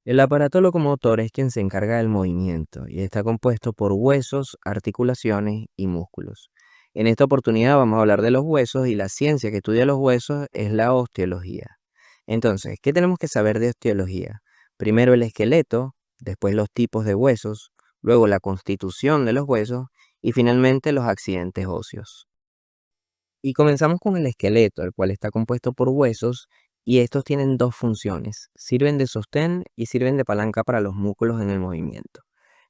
El aparato locomotor es quien se encarga del movimiento y está compuesto por huesos, articulaciones y músculos. En esta oportunidad vamos a hablar de los huesos y la ciencia que estudia los huesos es la osteología. Entonces, ¿qué tenemos que saber de osteología? Primero el esqueleto, después los tipos de huesos, luego la constitución de los huesos y finalmente los accidentes óseos. Y comenzamos con el esqueleto, el cual está compuesto por huesos y estos tienen dos funciones, sirven de sostén y sirven de palanca para los músculos en el movimiento.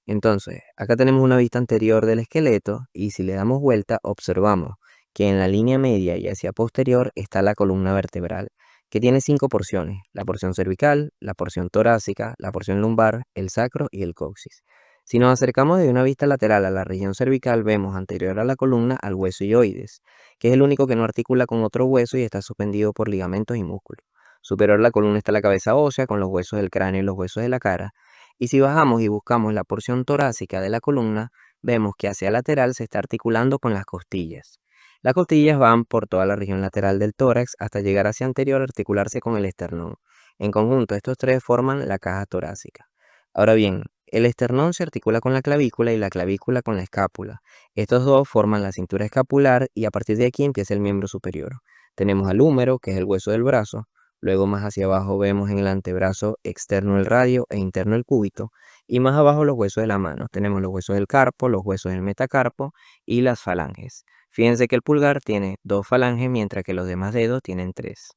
Entonces, acá tenemos una vista anterior del esqueleto y si le damos vuelta observamos que en la línea media y hacia posterior está la columna vertebral, que tiene 5 porciones, la porción cervical, la porción torácica, la porción lumbar, el sacro y el coxis. Si nos acercamos de una vista lateral a la región cervical, vemos anterior a la columna al hueso hioides, que es el único que no articula con otro hueso y está suspendido por ligamentos y músculos. Superior a la columna está la cabeza ósea con los huesos del cráneo y los huesos de la cara. Y si bajamos y buscamos la porción torácica de la columna, vemos que hacia lateral se está articulando con las costillas. Las costillas van por toda la región lateral del tórax hasta llegar hacia anterior a articularse con el esternón. En conjunto, estos tres forman la caja torácica. Ahora bien, el esternón se articula con la clavícula y la clavícula con la escápula. Estos dos forman la cintura escapular y a partir de aquí empieza el miembro superior. Tenemos al húmero, que es el hueso del brazo. Luego más hacia abajo vemos en el antebrazo externo el radio e interno el cúbito. Y más abajo los huesos de la mano. Tenemos los huesos del carpo, los huesos del metacarpo y las falanges. Fíjense que el pulgar tiene 2 falanges mientras que los demás dedos tienen 3.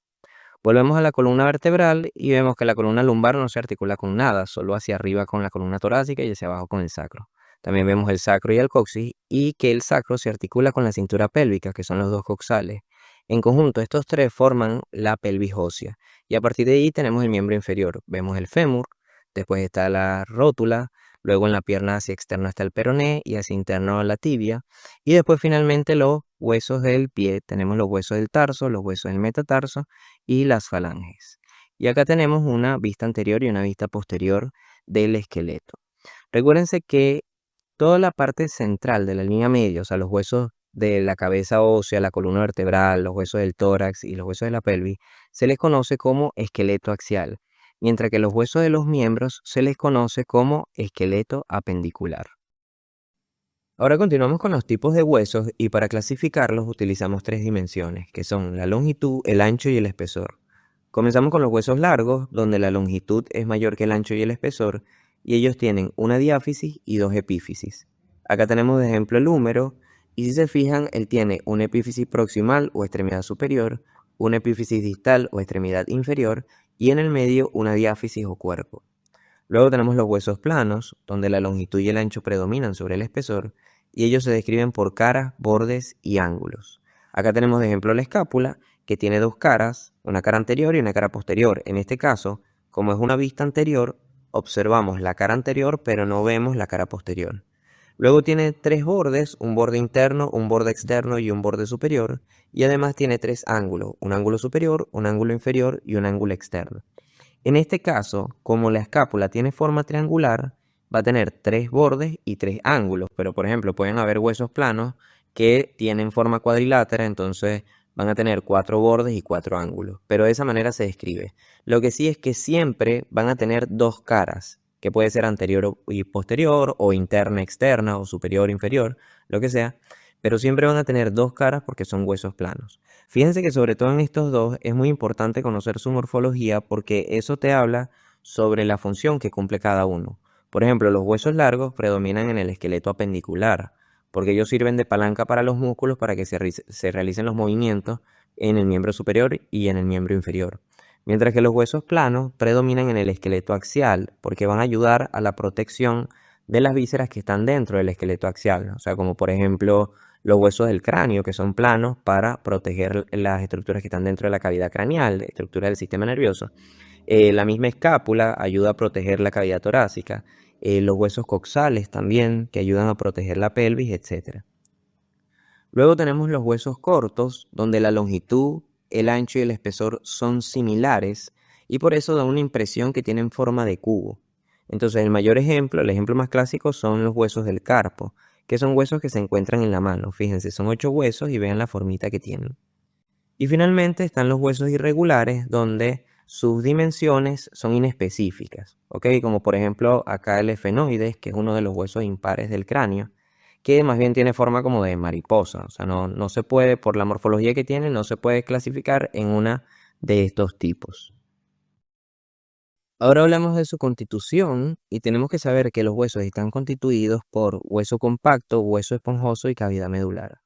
Volvemos a la columna vertebral y vemos que la columna lumbar no se articula con nada, solo hacia arriba con la columna torácica y hacia abajo con el sacro. También vemos el sacro y el coxis y que el sacro se articula con la cintura pélvica, que son los dos coxales. En conjunto, estos tres forman la pelvis ósea y a partir de ahí tenemos el miembro inferior. Vemos el fémur, después está la rótula, luego en la pierna hacia externo está el peroné y hacia interno la tibia y después finalmente los huesos del pie. Tenemos los huesos del tarso, los huesos del metatarso y las falanges. Y acá tenemos una vista anterior y una vista posterior del esqueleto. Recuérdense que toda la parte central de la línea media, o sea, los huesos de la cabeza ósea, la columna vertebral, los huesos del tórax y los huesos de la pelvis, se les conoce como esqueleto axial, mientras que los huesos de los miembros se les conoce como esqueleto apendicular. Ahora continuamos con los tipos de huesos y para clasificarlos utilizamos 3 dimensiones, que son la longitud, el ancho y el espesor. Comenzamos con los huesos largos, donde la longitud es mayor que el ancho y el espesor, y ellos tienen una diáfisis y 2 epífisis. Acá tenemos de ejemplo el húmero, y si se fijan, él tiene una epífisis proximal o extremidad superior, una epífisis distal o extremidad inferior, y en el medio una diáfisis o cuerpo. Luego tenemos los huesos planos, donde la longitud y el ancho predominan sobre el espesor, y ellos se describen por caras, bordes y ángulos. Acá tenemos de ejemplo la escápula, que tiene 2 caras, una cara anterior y una cara posterior. En este caso, como es una vista anterior, observamos la cara anterior, pero no vemos la cara posterior. Luego tiene 3 bordes, un borde interno, un borde externo y un borde superior, y además tiene 3 ángulos, un ángulo superior, un ángulo inferior y un ángulo externo. En este caso, como la escápula tiene forma triangular, va a tener 3 bordes y 3 ángulos, pero por ejemplo pueden haber huesos planos que tienen forma cuadrilátera, entonces van a tener 4 bordes y 4 ángulos, pero de esa manera se describe. Lo que sí es que siempre van a tener 2 caras, que puede ser anterior y posterior, o interna, externa, o superior, inferior, lo que sea, pero siempre van a tener 2 caras porque son huesos planos. Fíjense que sobre todo en estos dos es muy importante conocer su morfología porque eso te habla sobre la función que cumple cada uno. Por ejemplo, los huesos largos predominan en el esqueleto apendicular, porque ellos sirven de palanca para los músculos para que se realicen los movimientos en el miembro superior y en el miembro inferior. Mientras que los huesos planos predominan en el esqueleto axial, porque van a ayudar a la protección de las vísceras que están dentro del esqueleto axial. O sea, como por ejemplo los huesos del cráneo, que son planos para proteger las estructuras que están dentro de la cavidad craneal, la estructura del sistema nervioso. La misma escápula ayuda a proteger la cavidad torácica. Los huesos coxales también, que ayudan a proteger la pelvis, etc. Luego tenemos los huesos cortos, donde la longitud, el ancho y el espesor son similares y por eso da una impresión que tienen forma de cubo. Entonces el ejemplo más clásico son los huesos del carpo, que son huesos que se encuentran en la mano. Fíjense, son 8 huesos y vean la formita que tienen. Y finalmente están los huesos irregulares, donde sus dimensiones son inespecíficas, ¿ok? Como por ejemplo acá el efenoides, que es uno de los huesos impares del cráneo, que más bien tiene forma como de mariposa, o sea, no se puede, por la morfología que tiene, no se puede clasificar en una de estos tipos. Ahora hablamos de su constitución y tenemos que saber que los huesos están constituidos por hueso compacto, hueso esponjoso y cavidad medular.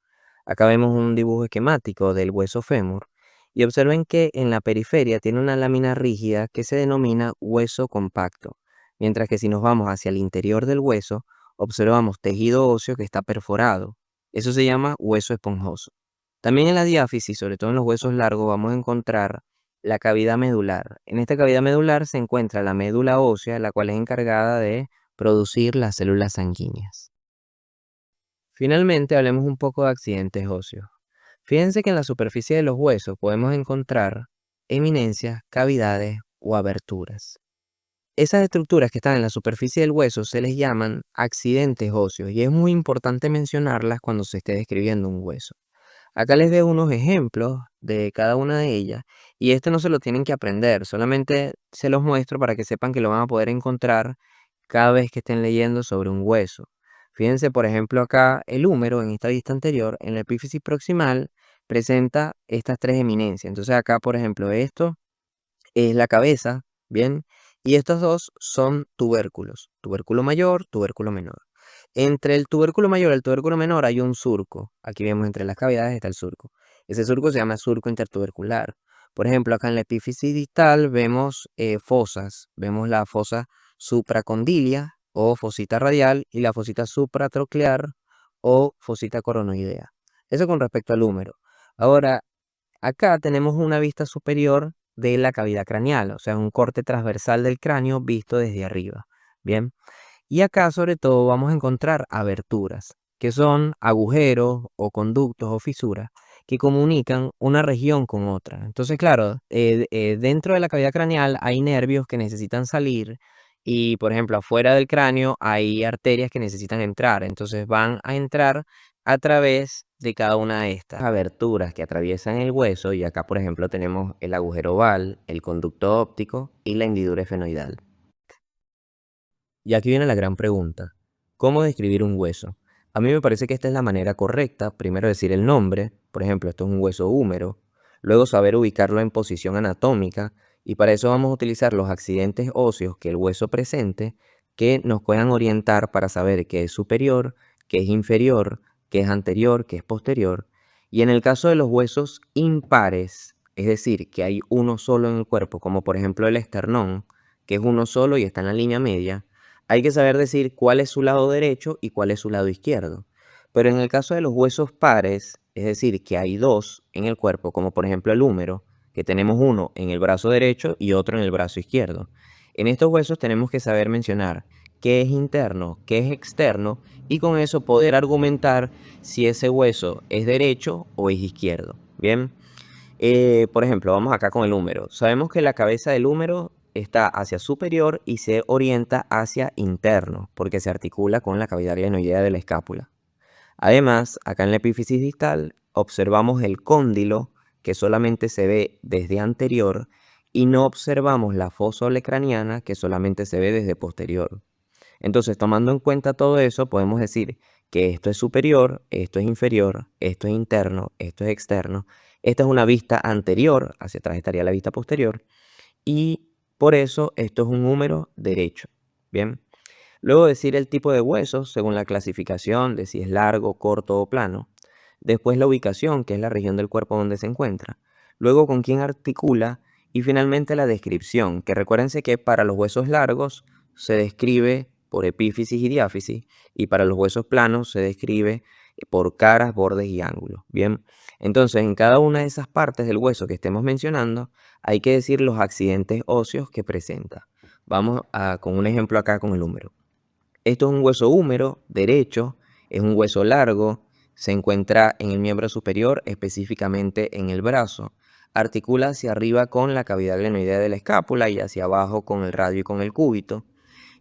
Acá vemos un dibujo esquemático del hueso fémur y observen que en la periferia tiene una lámina rígida que se denomina hueso compacto, mientras que si nos vamos hacia el interior del hueso, observamos tejido óseo que está perforado. Eso se llama hueso esponjoso. También en la diáfisis, sobre todo en los huesos largos, vamos a encontrar la cavidad medular. En esta cavidad medular se encuentra la médula ósea, la cual es encargada de producir las células sanguíneas. Finalmente, hablemos un poco de accidentes óseos. Fíjense que en la superficie de los huesos podemos encontrar eminencias, cavidades o aberturas. Esas estructuras que están en la superficie del hueso se les llaman accidentes óseos y es muy importante mencionarlas cuando se esté describiendo un hueso. Acá les dejo unos ejemplos de cada una de ellas y esto no se lo tienen que aprender, solamente se los muestro para que sepan que lo van a poder encontrar cada vez que estén leyendo sobre un hueso. Fíjense, por ejemplo, acá el húmero en esta vista anterior, en la epífisis proximal, presenta estas tres eminencias. Entonces acá, por ejemplo, esto es la cabeza, ¿bien? Y estos dos son tubérculos, tubérculo mayor, tubérculo menor. Entre el tubérculo mayor y el tubérculo menor hay un surco. Aquí vemos entre las cavidades está el surco. Ese surco se llama surco intertubercular. Por ejemplo, acá en la epífisis distal vemos fosas. Vemos la fosa supracondilia o fosita radial y la fosita supratroclear o fosita coronoidea. Eso con respecto al húmero. Ahora, acá tenemos una vista superior de la cavidad craneal, o sea, un corte transversal del cráneo visto desde arriba. Bien. Y acá sobre todo vamos a encontrar aberturas, que son agujeros o conductos o fisuras que comunican una región con otra. Entonces, claro, dentro de la cavidad craneal hay nervios que necesitan salir y, por ejemplo, afuera del cráneo hay arterias que necesitan entrar. Entonces van a entrar a través de cada una de estas aberturas que atraviesan el hueso y acá, por ejemplo, tenemos el agujero oval, el conducto óptico y la hendidura efenoidal. Y aquí viene la gran pregunta. ¿Cómo describir un hueso? A mí me parece que esta es la manera correcta. Primero decir el nombre, por ejemplo, esto es un hueso húmero. Luego saber ubicarlo en posición anatómica. Y para eso vamos a utilizar los accidentes óseos que el hueso presente que nos puedan orientar para saber qué es superior, qué es inferior, qué es anterior, qué es posterior. Y en el caso de los huesos impares, es decir, que hay uno solo en el cuerpo, como por ejemplo el esternón, que es uno solo y está en la línea media, hay que saber decir cuál es su lado derecho y cuál es su lado izquierdo. Pero en el caso de los huesos pares, es decir, que hay dos en el cuerpo, como por ejemplo el húmero, que tenemos uno en el brazo derecho y otro en el brazo izquierdo. En estos huesos tenemos que saber mencionar qué es interno, qué es externo y con eso poder argumentar si ese hueso es derecho o es izquierdo. Bien. Por ejemplo, vamos acá con el húmero. Sabemos que la cabeza del húmero está hacia superior y se orienta hacia interno, porque se articula con la cavidad glenoidea de la escápula. Además, acá en la epífisis distal observamos el cóndilo, que solamente se ve desde anterior, y no observamos la fosa olecraniana, que solamente se ve desde posterior. Entonces, tomando en cuenta todo eso, podemos decir que esto es superior, esto es inferior, esto es interno, esto es externo. Esta es una vista anterior, hacia atrás estaría la vista posterior, y por eso esto es un húmero derecho. Bien. Luego decir el tipo de huesos según la clasificación de si es largo, corto o plano. Después la ubicación, que es la región del cuerpo donde se encuentra. Luego con quién articula. Y finalmente la descripción, que recuérdense que para los huesos largos se describe por epífisis y diáfisis. Y para los huesos planos se describe por caras, bordes y ángulos. Bien, entonces en cada una de esas partes del hueso que estemos mencionando hay que decir los accidentes óseos que presenta. Vamos con un ejemplo acá con el húmero. Esto es un hueso húmero, derecho, es un hueso largo, se encuentra en el miembro superior, específicamente en el brazo. Articula hacia arriba con la cavidad glenoidea de la escápula y hacia abajo con el radio y con el cúbito.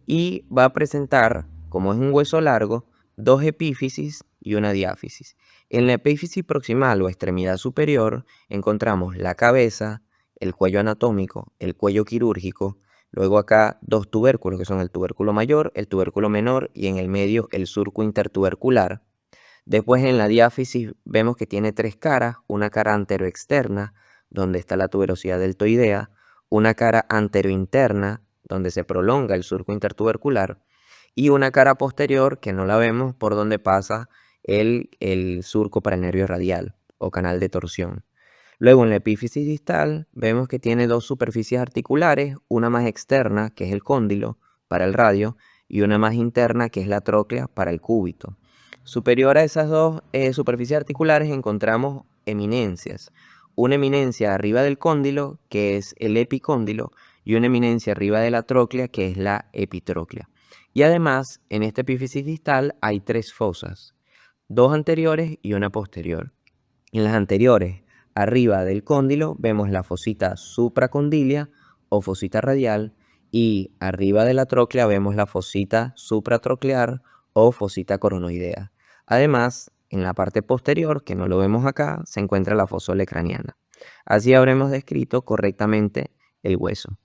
Y va a presentar, como es un hueso largo, dos epífisis y una diáfisis. En la epífisis proximal o extremidad superior encontramos la cabeza el cuello anatómico, el cuello quirúrgico, luego acá dos tubérculos que son el tubérculo mayor, el tubérculo menor y en el medio el surco intertubercular. Después en la diáfisis vemos que tiene tres caras, una cara anteroexterna, donde está la tuberosidad deltoidea, una cara anterointerna, donde se prolonga el surco intertubercular, y una cara posterior que no la vemos por donde pasa el surco para el nervio radial o canal de torsión. Luego en la epífisis distal vemos que tiene dos superficies articulares, una más externa que es el cóndilo para el radio y una más interna que es la tróclea para el cúbito. Superior a esas dos superficies articulares encontramos eminencias. Una eminencia arriba del cóndilo que es el epicóndilo y una eminencia arriba de la tróclea que es la epitróclea. Y además en esta epífisis distal hay tres fosas, dos anteriores y una posterior. En las anteriores, arriba del cóndilo, vemos la fosita supracondilia o fosita radial y arriba de la tróclea vemos la fosita supratroclear o fosita coronoidea. Además, en la parte posterior, que no lo vemos acá, se encuentra la fosa olecraniana. Así habremos descrito correctamente el hueso.